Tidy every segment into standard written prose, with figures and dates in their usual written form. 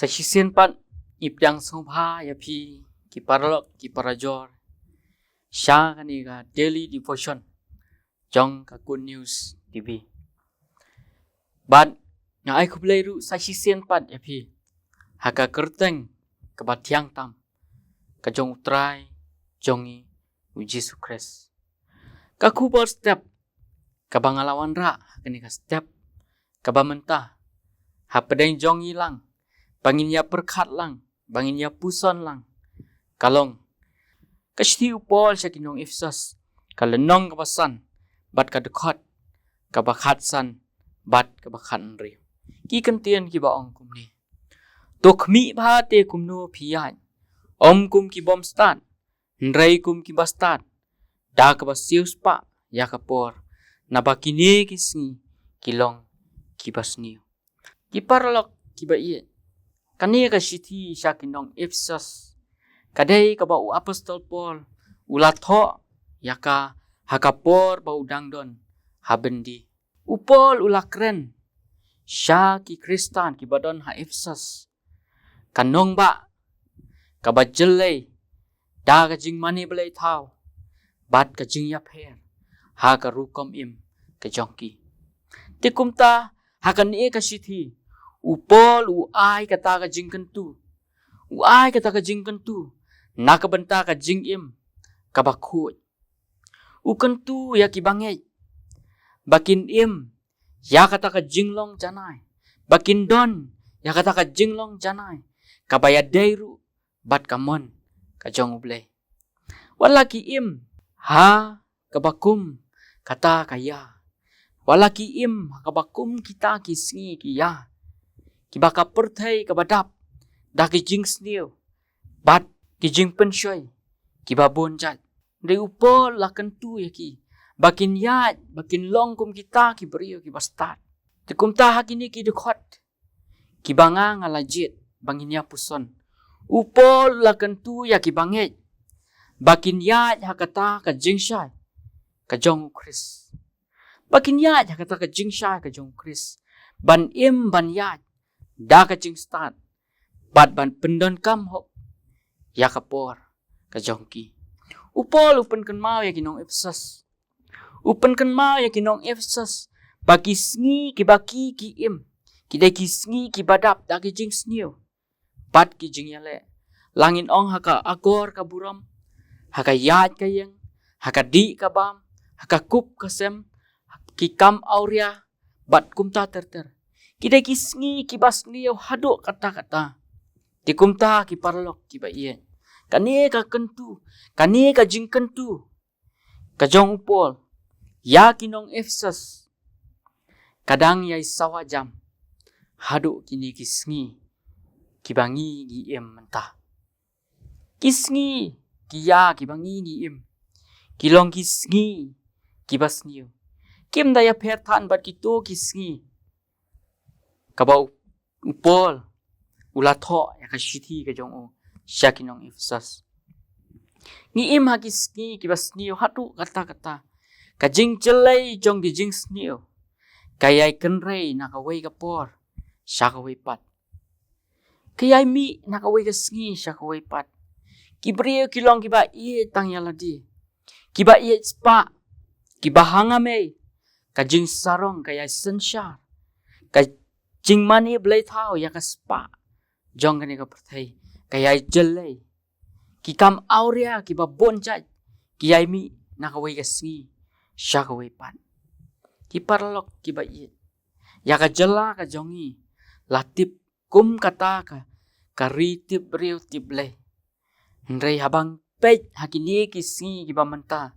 Saksisian pat ipyang songpha ya phi ki paralok ki parajor sha kani ga daily devotion jong ka good news tv ban nga ai khublai ru saksisian pat ya phi haka kerteng ka bathyang tam ka jong utrai jongi u Jesus Christ ka khubor step ka bangalawan ra kani ka step ka bamenta ha pedeng jong ilang bangin ya perkhat lang, bangin ya puson lang. Kalong, kashti upol siya kinong ifsas, kalenong kapasan, bat kadekot, kabakhat san, bat kabakhat nri. Kikantian kibaong kumni. Tukmi ba te kumno piyay, kum kibom stat, nray kum kibastat, da kabasius pa, yakapor, nabakini kisngi, kilong kibasniyo. Kiparalok kibaiye. Kani ka sithi siya kinong Ephesus. Kadai ka ba u apostol Paul. Ulatho yaka hakapor ba udang don habendi. Upol ulakren. Siya ki Kristan ki badon ha Ephesus. Kanong ba ka ba jelay. Da ka jing mani balay tao. Bat ka jing yapher. Ha ka rukom im ka jongki. Tikumta hakani ka sithi. Upol uai kata ka jing kentu. Uai kata ka jing kentu. Nakabenta ka jing im. Kabakut. Ukentu ya kibangay. Bakin im. Ya kata ka jinglong janay. Bakin don. Ya kata ka jinglong janay. Kabayadayru. Bat kamon. Kajong ublay. Walaki im. Ha kabakum. Kata kaya. Walaki im. Kabakum kita kisngi kiya. Kibaka perthai kabadap dah kijing sniu bat kijing pensyoy kibabon jat de upol lakan tu yaki bakin yat bakin long kum kita kibrio kibastat tekum ta hakini ki dekhot kibanga ngalajit bangin ya puson upol lakan tu yaki banget bakin yat hakata ka jingshai ka jong Chris bakin yat hakata ka jingshai ka jong Chris ban im ban yat da ka jing start bat ban pendon kam hok ya kapor ka jongki upol upen kan mau ya kinong Ephesus upen kan mau ya kinong Ephesus bagi sngi ki baki ki im ki dai ki sngi ki badap da ki jing snio bat ki jing yale langin ong haka agor ka buram haka yat ka yang haka di ka bam haka kup ka sem ki kam auria bat kumta terter Kidai kisngi kibas liau haduk kata-kata. Dikumta ki paralok ki baien. Kani ka kentu. Kani ka jing kentu. Kajong upol. Ya kinong Ephesus. Kadang yai sawa jam. Haduk kini kisngi. Kibangi gi im mentah. Kisngi. Kia kibangi gi im. Kilong kisngi. Kibas niu. Kim daya pertan bat kito kisngi. Kabau upol ulatho ya kashiti ka jong o syakinong Ephesus ni im hagis ni kibasnio hatu kata-kata ka jing jelai jong di jing snio kayai kenrei nakawai kapor syakawai pat kayai mi nakawai ka sngi syakawai pat kibrio kilong kiba ie tang yaladi kiba ie spa kiba hangame ka jing sarong kayai sensyar ka jing mani belai tau ya kaspa jong kani ka perthai kaya jelai ki kam auria ki babon jat ki ai mi nakawai ka sngi syakawai pan ki parlok ki ba ye ya ka jela ka jongi latip kum kata ka ritip riu tip le ndrei habang pej hakini ki sngi ki ba menta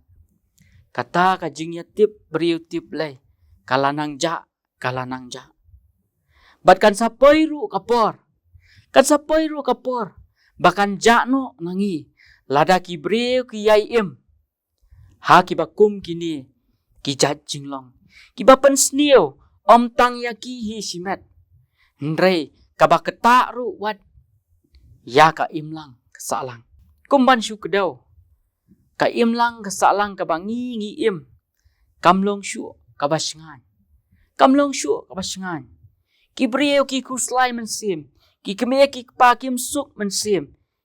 kata ka jing ya tip riu tip le kalanang ja Batkan sapoi ru kapor. Kan sapoi ru kapor. Bahkan jakno nangi. Lada ki breu ki yai im. Ha ki bakum kini. Ki jat jinglong. Ki bapen snio. Om tang ya ki hi simet. Ndrei kabak ketak ru wat. Ya ka im lang kesalang. Kumban syu kedau. Ka im lang kesalang kabangi ngi im. Kamlong syu kabasngan. Kamlong syu kabasngan. Ki brio ki kuslai mensim. ki keme ki pa kim suk man sim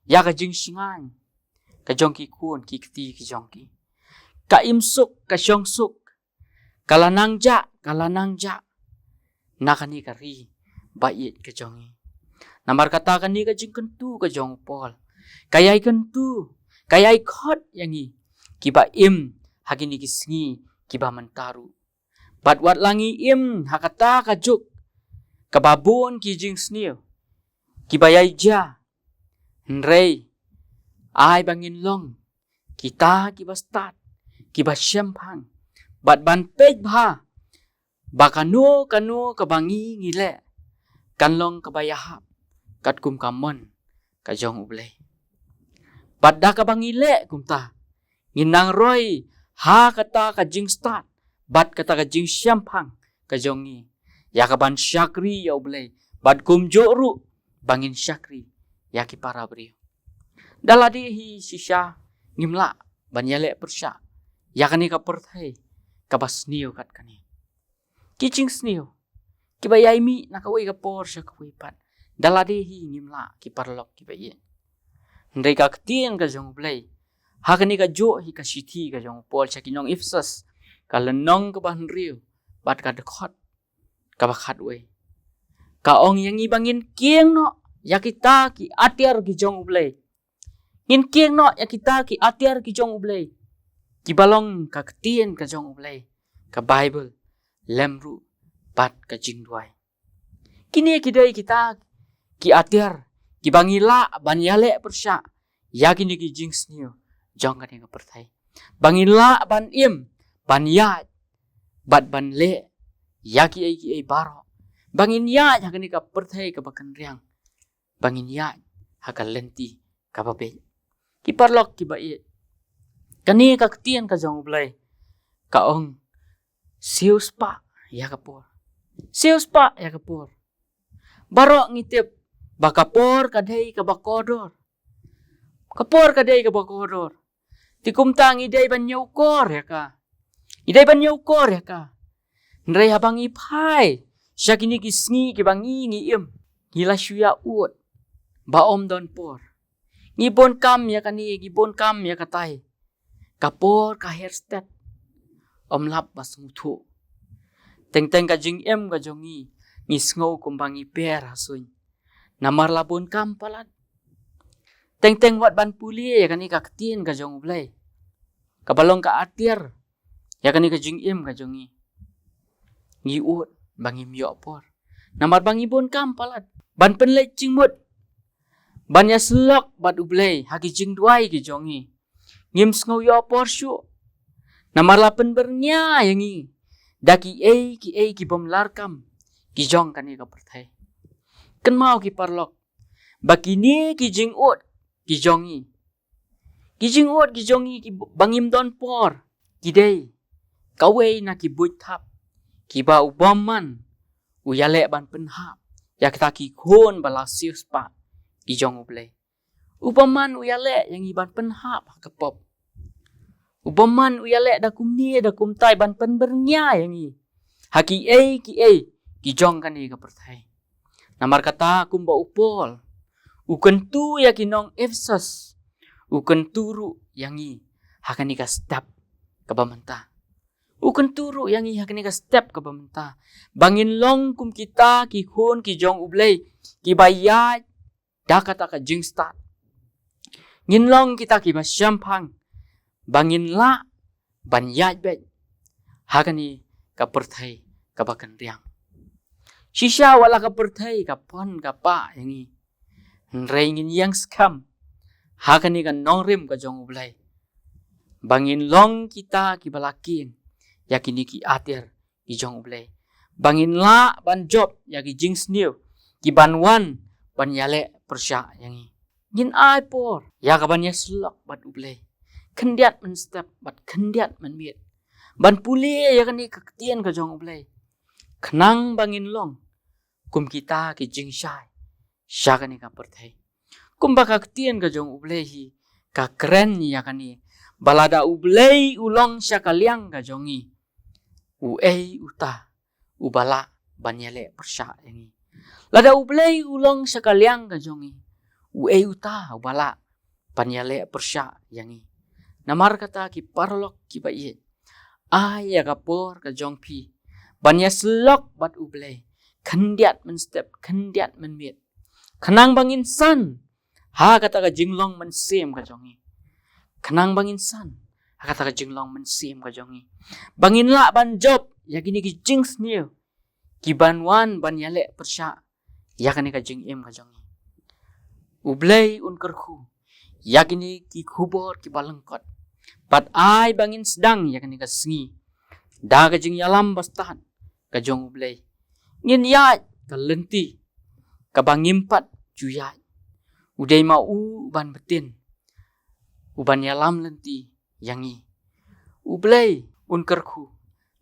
ya ka jing singan ka jong ki kun ki kti ki jong ki ka im suk ka jong suk kalanang ja nakani ka ri ba yet ka jong namar kata kan ni ka jing kentu ka jong pol kayai kentu kayai khot yangi ki ba im hagini ki sngi ki ba mantaru bat wat langi im hakata ka juk ka babon ki jing snio ki bayai ja nrei ai bangin long kita ki bastat ki ba syempang bat ban pej bha bakano kano ka bangi ngile kan long ka bayahap kat kum kamon ka jong ublei bat da ka bangi le kum ta nginang roi ha kata ka jing stat bat kata ka jing syempang ka jongi ya ka ban syakri ya ublei bat kum joru bangin syakri ya ki para brio daladi hi sisha ngimla ban yale persya ya kani ka perthai ka basnio kat kani kiching snio ki bayai mi na ka wei ka por sya ka wei pat daladi hi ngimla ki parlok ki baye ndai ka ktien ka jong ublei ha kani ka jo hi ka sithi ka jong pol sya kinong ifsas ka lenong ka ban rio bat ka dekhot ka bakhat wei ka ong yang ibangin kieng no ya kita ki atiar ki jong ublei ngin kieng no ya kita ki atiar ki jong ublei ki balong ka ktien ka jong ublei ka bible lemru bat ka jingduai kini ki dei kita ki atiar ki bangila ban yale persya ya kini ki jing snio jong ka ni ka perthai bangila ban im ban ya bat ban le ya ki ai baro bangin ya ya kani ka perthai ka bakan riang bangin ya haka lenti ka babe ki parlok ki bai kani ka ktien ka jong ublei ka ong sius pa ya ka por sius pa ya ka por baro ngitip bakapor kadai ka bakodor kapor kadai ka bakodor tikum tang idai ban nyukor ya ka idai ban nyukor ya ka nrei habang ipai syakini ki sngi ki bangi ngi im ngila syuya ut ba om don por ngi bon kam ya kani ngi bon kam ya katai kapor ka hairstep om lap basung thu teng ka jing em ka jongi ngi sngo kumbangi per hasuin namar labon kam palat teng wat ban puli ya kani ka ktien ka jong ublei ka balong ka atir ya kani ka jing em ka jongi ngi ut bangi myo por namar bangi bon kam palat ban penle cingmut ban ya slok bat ublei haki jing duai ki jongi ngim sngo yo por syu namar lapen bernya yangi daki ki bom larkam ki jong kani ka perthai ken mau ki parlok bakini ki jing ut ki jongi ki bangim don por ki dei kawei na ki buit thap ki ba ubaman uyale ban penhap ya kita ki khon bala sius pa ki jong ublei ubaman uyale yang iban penhap kepop ubaman uyale da kumni da kumtai ban pen bernya yang i haki ki jong kan ni ka perthai namar kata kumba upol ukentu ya kinong efsas ukenturu yang i hakani ka step ka bamanta ukenturu yang i hakani ka step ka bamanta bangin long kum kita ki khon ki jong ublei ki bayat da kata ka jing start ngin long kita ki ba syampang bangin la ban yat bet hakani ka perthai ka bakan riang shisha wala ka perthai ka pon ka pa yang i nrei ngin yang skam hakani ka nongrim ka jong ublei bangin long kita ki balakin yakini ki atir ki jong ublei bangin la ban job ya ki jing sniu ki ban wan ban yale persya yangi ngin ai por ya ka ban yaslok bat ublei kendiat men step bat kendiat men miet ban puli ya kani ka ktien ka jong ublei khnang bangin long kum kita ki jing shai syakani ka perthai kum ba ka ktien ka jong ublei hi ka keren ya kani balada ublei ulong syakaliang ka jongi uta ubala banyale persya yangi Lada ublay ulong sekaliang ka jongi. Ue uta ubala. Panyale persya yangi. Namar kata ki parlok ki baye. Aya kapor ka jong pi. Banya selok bat ublay. Kendiat men step, kendiat men mit. Kenang bang insan. Ha kata ka jinglong men sem ka jongi. Kenang bang insan. Ha kata ka jinglong men sem ka jongi. Bangin la ban job. Ya gini ki jings niyo. Ki banwan ban yale persya. Ya kani ka jing em ka jongi. Ublay unkerku. Ya gini ki kubor ki balengkot. Pat ay bangin sedang ya kani ka sengi. Da ka jing yalam bastahan. Ka jong ublay. Ngin ya ka lenti. Ka bangimpat juyat. Uday mau ban betin. Uban yalam lenti yangi. Ublay unkerku.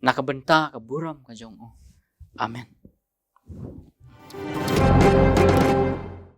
Nakabenta ka buram ka jong o. Amen.